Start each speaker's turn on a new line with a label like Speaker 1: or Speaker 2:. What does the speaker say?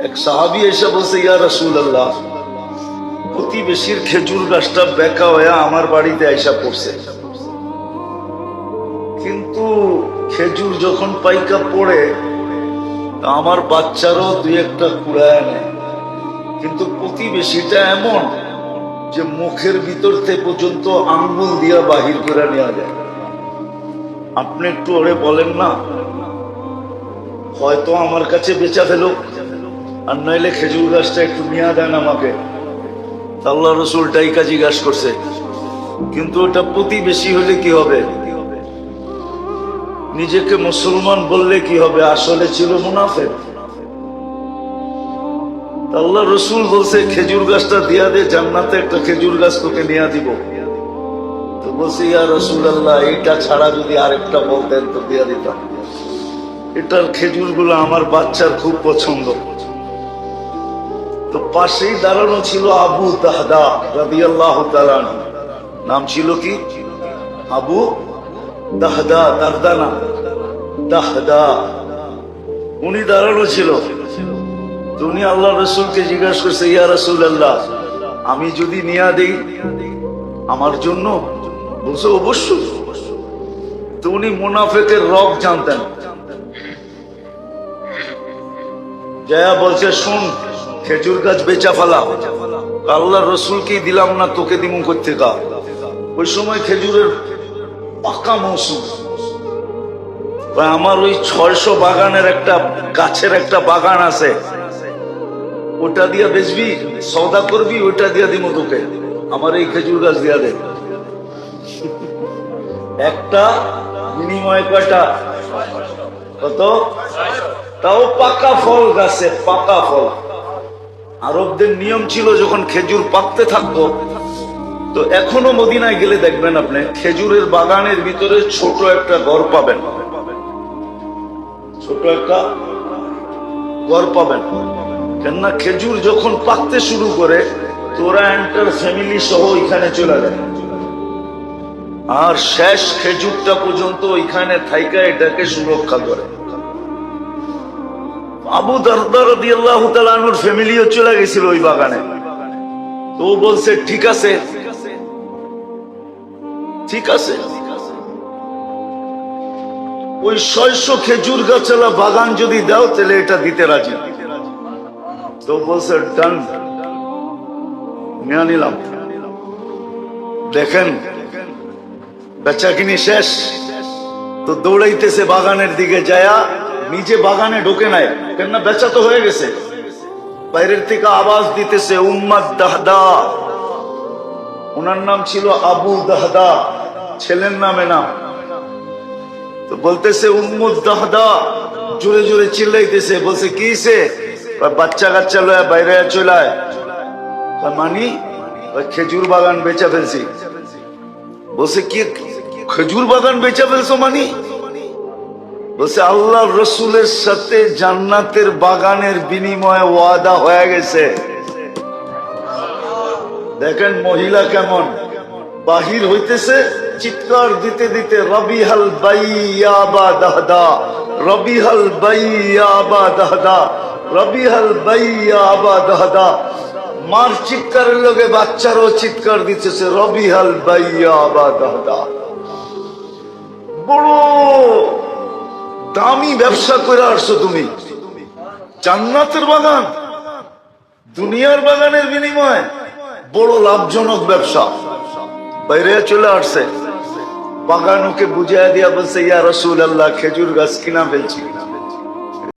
Speaker 1: এক সাহাবী এসে বলছে, ইয়া রাসূলুল্লাহ, প্রতিবেশীর খেজুর গাছটা বেঁকা হয়ে আমার বাড়িতে আইসা পড়ছে, কিন্তু খেজুর যখন পাইকা পড়ে আমার বাচ্চারও দুই একটা কুড়ায় নেয়, কিন্তু প্রতিবেশীটা এমন যে মুখের ভিতর থেকে পর্যন্ত আঙ্গুল দিয়া বাহির করে নেওয়া যায়। আপনি একটু ওরে বলেন না, হয়তো আমার কাছে বেচা ফেলো, আর নইলে খেজুর গাছটা একটু নিয়ে দেন আমাকে। আল্লাহ রসুলটাই কাজী গাছ করছে, কিন্তু ওটা প্রতিবেশী হলে কি হবে? নিজেকে মুসলমান বললে কি হবে? আসলে ছিল মুনাফিক। আল্লাহ রসুল বলছে খেজুর গাছটা দিয়া দে, জান্নাতে একটা খেজুর গাছ তোকে নিয়ে দিব। তো বলছে, ইয়া রাসূলুল্লাহ, এটা ছাড়া যদি আরেকটা বলতেন তো দিয়া দিতাম। এটার খেজুর গুলো আমার বাচ্চার খুব পছন্দ। তো পাশেই দাঁড়ানো ছিল আবু দাহদা রাদিয়াল্লাহু তাআলা আনহু। নাম ছিল কি? আবু দাহদা, দারদানা দাহদা। উনি দাঁড়ানো ছিল। উনি আল্লাহ রসুলকে জিজ্ঞাসা করছে, ইয়া রাসূলুল্লাহ, আমি যদি নিয়া দেই আমার জন্য? বলছে অবশ্যই। তো উনি মুনাফিকের রব জানতেন। যায়া বলছে, শুন, খেজুর গাছ বেচা ফেলা। আল্লাহ রসুলকেই দিলাম না, তোকে দিমু করতে গা। ওই সময় খেজুরের পাকা মৌসুম। আমার ওই 600 বাগানের একটা গাছের একটা বাগান আছে, ওটা দিয়া বেচবি, সওদা করবি, ওটা দিয়া দিমু তোকে। আমার এই খেজুর গাছ দিয়া দে। একটা বিনিময় কয়টা? কত? তাও পাকা ফল গাছে, পাকা ফল। আরবদের নিয়ম ছিল, যখন খেজুর পাকতে থাকতো, তো এখনো মদিনায় গেলে দেখবেন আপনি খেজুরের বাগানের ভিতরে ছোট একটা ঘর পাবেন, ছোট একটা ঘর পাবেন। কেননা খেজুর যখন পাকতে শুরু করে তোরা এন্টার ফ্যামিলি সহ এখানে চলে যায়, আর শেষ খেজুরটা পর্যন্ত ওইখানে থাইকা এটাকে সুরক্ষা করে। আবু দারদা রাদিয়াল্লাহু তাআলা আনহুর ফ্যামিলিও চলে গেছিল ওই বাগানে। তো বলছে, ঠিক আছে, ঠিক আছে। ওই 600 খেজুর গাছালা বাগান যদি দাও তাহলে এটা দিতে রাজি। তো বলছে, ডান, নিয়ে নিলাম। দেখেন বেচা কিনি শেষ। তো দৌড়াইতেছে বাগানের দিকে, যায়া নিজে বাগানে ঢোকে নাই, কেননা বেচা তো হয়ে গেছে। বাইরের থেকে আওয়াজ দিতেছে, উম্মাদ দাহদা। ওনার নাম ছিল আবু দাহদা, ছেলের নামে নাম। তো বলতেছে, উম্মুদ দাহদা, জোরে জোরে চিল্লাইতেছে। বলছে, কি হইছে? বাচ্চা কাচ্চা লয়া বাইরে চলায়। মানি খেজুর বাগান বেচা ফেলছি। বলছে, কি খেজুর বাগান বেচা ফেলছো? মানি বলছে, আল্লাহ রসুলের সাথে জান্নাতের বাগানের বিনিময়ে ওয়াদা হয়ে গেছে। দেখেন মহিলা কেমন বাহির হইতেছে, চিৎকার দিতে দিতে, রবিহাল বাইয়া বা দাহদা, রবিহাল বাইয়া বা দাহদা, রবিহাল বাইয়া বা দাহদা। মার চিৎকারের লগে বাচ্চারও চিৎকার দিতেছে, রবিহাল বাইয়া বা দাহদা। বড় দামি ব্যবসা করে আসছো তুমি। জান্নাতের বাগান, দুনিয়ার বাগানের বিনিময়ে বড় লাভজনক ব্যবসা। বাইরে চলে আসছে, বাগান ওকে বুঝাইয়া দিয়া বলছে, ইয়া রাসূলুল্লাহ, খেজুর গাছ কিনা ফেলছি।